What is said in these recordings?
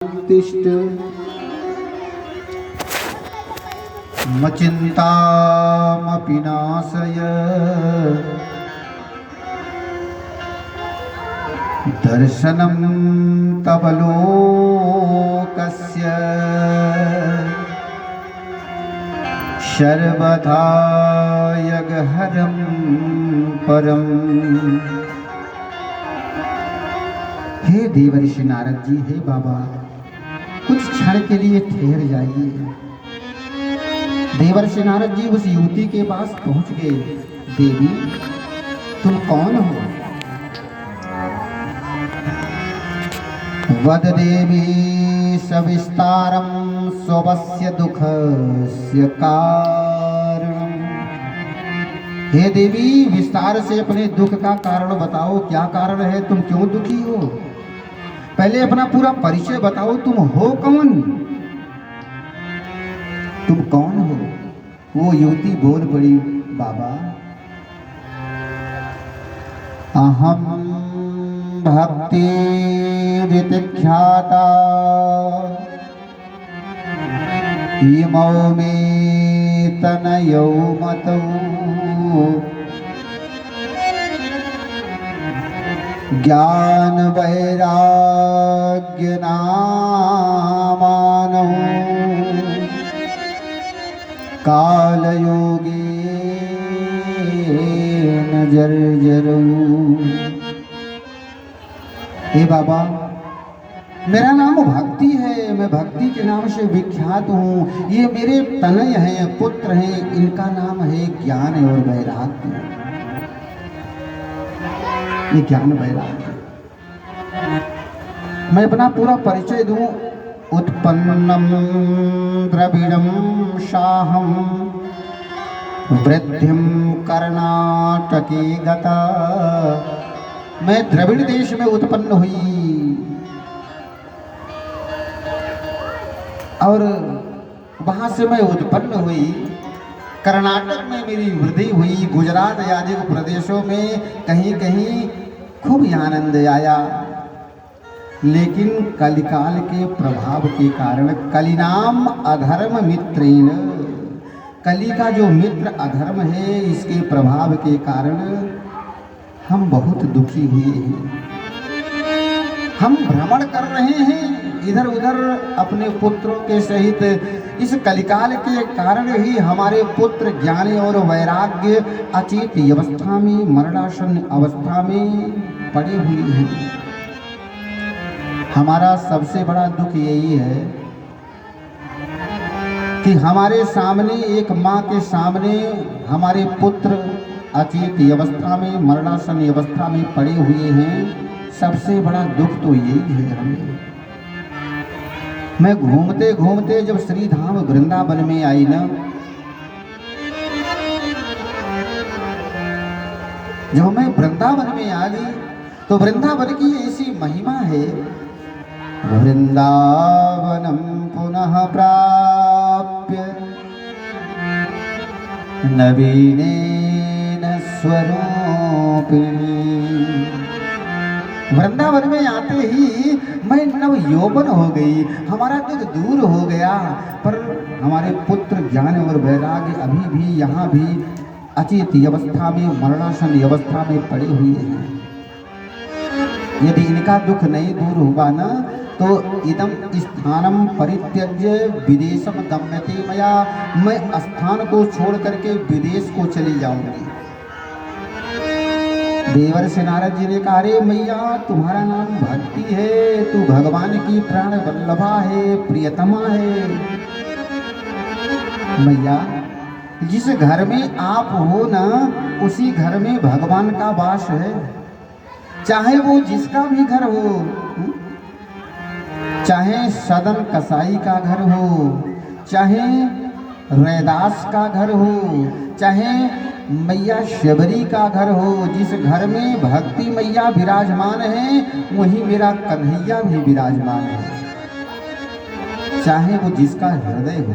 तिष्ठ मचिन्तामपि नाशय दर्शनं तव लोकस्य सर्वथा यगहरं परम्। हे देवर्षि नारद जी, हे बाबा, कुछ क्षण के लिए ठहर जाइए। देवर्षि नारद जी उस युवती के पास पहुंच गए। देवी, तुम कौन हो? वद देवी सविस्तारं स्वस्य दुःखस्य कारणम्। हे देवी, विस्तार से अपने दुख का कारण बताओ। क्या कारण है? तुम क्यों दुखी हो? पहले अपना पूरा परिचय बताओ। तुम हो कौन? तुम कौन हो? वो युवती बोल पड़ी, बाबा, अहम भक्ति विख्याता इमौ मे तनयौ मतौ ज्ञान वैराग्य नामानौ कालयोगेन जर्जरौ। हे बाबा, मेरा नाम भक्ति है। मैं भक्ति के नाम से विख्यात हूँ। ये मेरे तनय हैं, पुत्र हैं। इनका नाम है ज्ञान और वैराग्य। ये ज्ञान वैराग्य। मैं अपना पूरा परिचय दूं। उत्पन्नम द्रविड़म शाहम वृद्धिम कर्णाटके गता। मैं द्रविड़ देश में उत्पन्न हुई और वहां से मैं उत्पन्न हुई। कर्नाटक में मेरी वृद्धि हुई। गुजरात आदि प्रदेशों में कहीं कहीं खूब आनंद आया। लेकिन कलिकाल के प्रभाव के कारण कलिनाम अधर्म मित्रेण, कली का जो मित्र अधर्म है, इसके प्रभाव के कारण हम बहुत दुखी हुए हैं। हम भ्रमण कर रहे हैं इधर उधर अपने पुत्रों के सहित। इस कलिकाल के कारण ही हमारे पुत्र ज्ञान और वैराग्य अचेत अवस्था में, मरणासन अवस्था में पड़े हुए हैं। हमारा सबसे बड़ा दुख यही है कि हमारे सामने, एक माँ के सामने हमारे पुत्र अचेत अवस्था में, मरणासन अवस्था में पड़े हुए हैं। सबसे बड़ा दुख तो यही है हमें। मैं घूमते घूमते जब श्री धाम वृंदावन में आई ना, जब मैं वृंदावन में आ गई तो वृंदावन की ऐसी महिमा है। वृंदावनम पुनः प्राप्य नवीनेन स्वरूपिणी। वृंदावन में आते ही मैं नव यौवन हो गई। हमारा दुख दूर हो गया। पर हमारे पुत्र ज्ञान और वैराग्य अभी भी यहाँ भी अचेत अवस्था में, मरणासन अवस्था में पड़े हुए हैं। यदि इनका दुख नहीं दूर होगा ना, तो इदम स्थानम परित्यज्य विदेशम गम्यते मया। मैं स्थान को छोड़ करके विदेश को चली जाऊंगी। देवर्षि नारद जी ने कहा, अरे मैया, तुम्हारा नाम भक्ति है, तू भगवान की प्राण वल्लभा है, प्रियतमा है। मैया, जिस घर में आप हो ना, उसी घर में भगवान का वास है। चाहे वो जिसका भी घर हो, चाहे सदन कसाई का घर हो, चाहे रैदास का घर हो, चाहे मैया शबरी का घर हो, जिस घर में भक्ति मैया विराजमान है, वहीं मेरा कन्हैया भी विराजमान है। चाहे वो जिसका हृदय हो।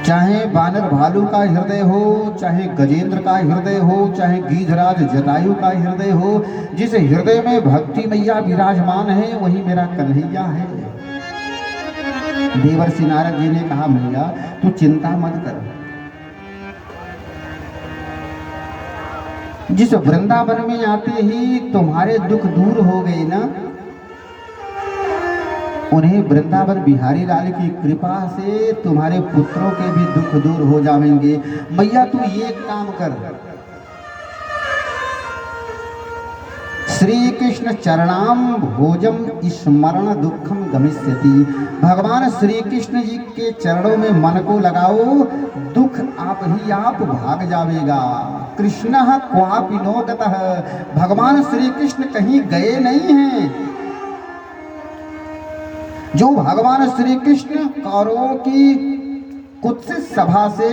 चाहे बानर भालू का हृदय हो, चाहे गजेंद्र का हृदय हो, चाहे गीधराज जटायु का हृदय हो, जिस हृदय में भक्ति मैया विराजमान है वही मेरा कन्हैया है। देवर्षि नारद जी ने कहा मैया तू चिंता मत कर, जिस वृंदावन में आते ही तुम्हारे दुख दूर हो गए ना, उन्हें वृंदावन बिहारी लाल की कृपा से तुम्हारे पुत्रों के भी दुख दूर हो जाएंगे। मैया तू ये काम कर, श्री कृष्ण चरणाम भोजम स्मरण दुखम गमिष्यति। भगवान श्री कृष्ण जी के चरणों में मन को लगाओ, दुख आप ही आप भाग जाएगा। कृष्ण क्वापि नो गतः, भगवान श्री कृष्ण कहीं गए नहीं हैं। जो भगवान श्री कृष्ण कौरवों की कुत्सित सभा से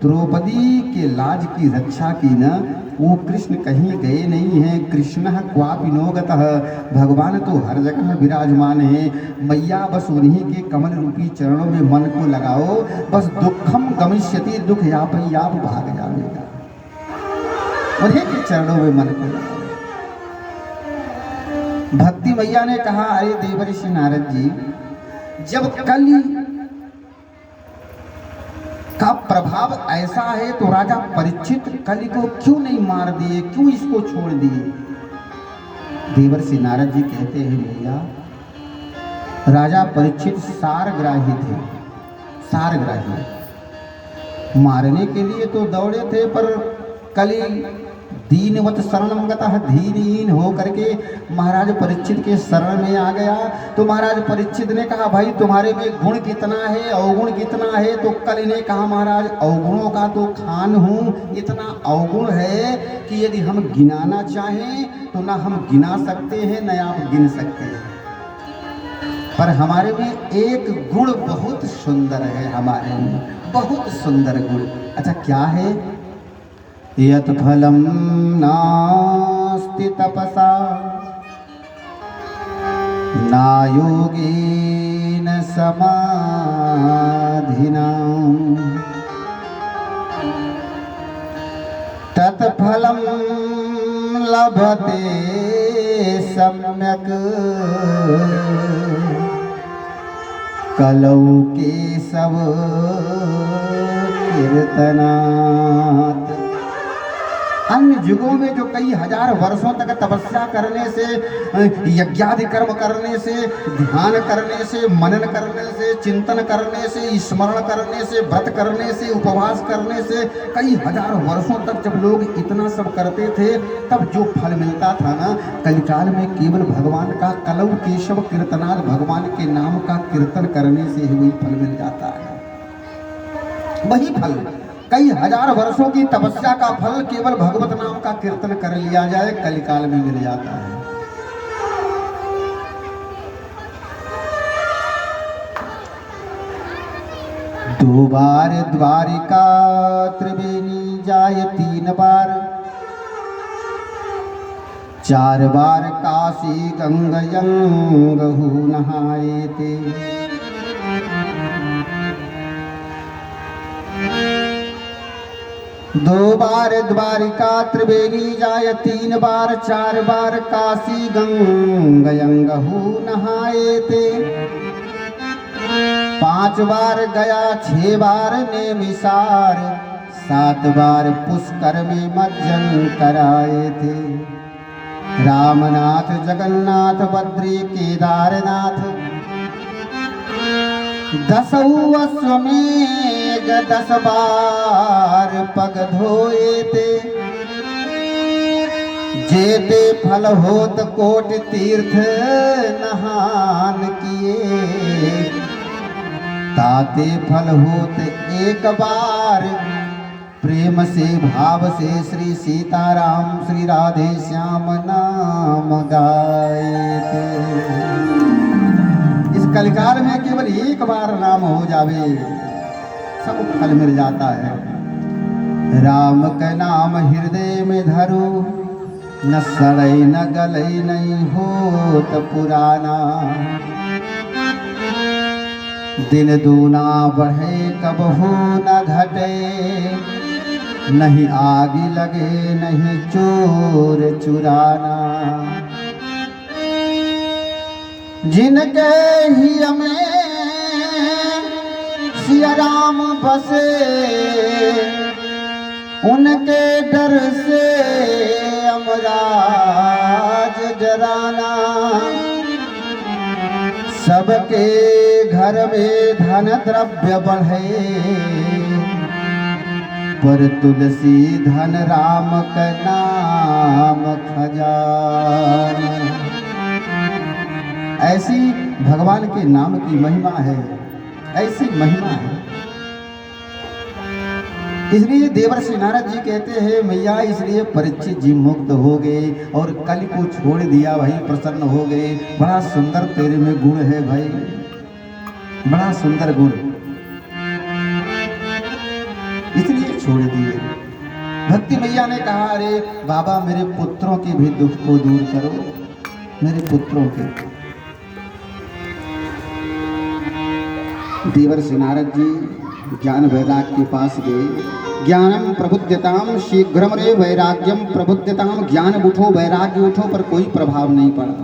द्रौपदी के लाज की रक्षा की न, वो कृष्ण कहीं गए नहीं हैं। कृष्ण क्वापि नो गतः, भगवान तो हर जगह विराजमान है। मैया बस उन्हीं के कमल रूपी चरणों में मन को लगाओ, बस दुखम गमिष्यति, दुख याप ही आप भाग जाएगा। उन्हीं के चरणों में मन को लगाओ। भक्ति मैया ने कहा अरे देवर्षि नारद जी, जब कली का प्रभाव ऐसा है तो राजा परीक्षित कली को क्यों नहीं मार दिए, क्यों इसको छोड़ दिए? देवर्षि नारद जी कहते हैं भैया, राजा परीक्षित सारग्राही थे, सारग्राही मारने के लिए तो दौड़े थे, पर कली दीनवत शरणम गतः, धीरहीन हो करके महाराज परीक्षित के शरण में आ गया। तो महाराज परीक्षित ने कहा भाई तुम्हारे में गुण कितना है, अवगुण कितना है? तो कल ने कहा महाराज अवगुणों का तो खान हूँ, इतना अवगुण है कि यदि हम गिनाना चाहें तो ना हम गिना सकते हैं न आप गिन सकते हैं, पर हमारे में एक गुण बहुत सुंदर है, हमारे में बहुत सुंदर गुण। अच्छा क्या है? यत् फलं नास्ति तपसा ना योगेन समाधिना तत्फलं लभते सम्यक् कलौ केशव कीर्तनात्। अन्य युगों में जो कई हजार वर्षों तक तपस्या करने से, यज्ञादि कर्म करने से, ध्यान करने से, मनन करने से, चिंतन करने से, स्मरण करने से, व्रत करने से, उपवास करने से, कई हजार वर्षों तक जब लोग इतना सब करते थे तब जो फल मिलता था ना, कलिकाल में केवल भगवान का कलौ केशव कीर्तनाद, भगवान के नाम का कीर्तन करने से ही वही फल मिल जाता है। वही फल, कई हजार वर्षों की तपस्या का फल केवल भगवत नाम का कीर्तन कर लिया जाए कलिकाल में मिल जाता है। दो बार द्वारिका त्रिवेणी जाय, 3 बार 4 बार काशी गंगा यंगहु नहाए ते। 2 बार द्वारिका त्रिवेणी जाय, 3 बार 4 बार काशी गंगा यंगहु नहाए ते। 5 बार गया, 6 बार नेमिषार, 7 बार पुष्कर में मज्जन कराए थे। रामनाथ जगन्नाथ बद्री केदारनाथ, 10 अश्वमेघ 10 बार पग धोए ते। जेते फल होत कोटि तीर्थ नहान किए, ताते फल होत 1 बार प्रेम से भाव से श्री सीताराम श्री राधे श्याम नाम गाए थे। इस कलिकाल में केवल 1 बार नाम हो जावे सब फल मिल जाता है। राम का नाम हृदय में धरो, न सड़ई न गलई नहीं होत पुराना। दिन दूना बढ़े कबहू न घटे, नहीं आग लगे नहीं चोर चुराना। जिनके ही में सिया राम बसे, उनके डर से अमराज डराना। सबके घर में धन द्रव्य बढ़े, पर तुलसी धन राम का नाम खजाना। ऐसी भगवान के नाम की महिमा है, ऐसी महिमा है। इसलिए देवर्षि नारद जी कहते हैं मैया इसलिए परीक्षित जी मुक्त हो गए और कल को छोड़ दिया भाई, प्रसन्न हो गए। बड़ा सुंदर तेरे में गुण है भाई, बड़ा सुंदर गुण, इसलिए छोड़ दिए। भक्ति मैया ने कहा अरे बाबा मेरे पुत्रों के भी दुख को दूर करो, मेरे पुत्रों के। देवर्षि नारद जी ज्ञान वैराग्य के पास गए। ज्ञानम प्रबुद्धताम शीघ्रम रे वैराग्यम प्रबुद्धताम। ज्ञान उठो वैराग्य उठो, पर कोई प्रभाव नहीं पड़ा।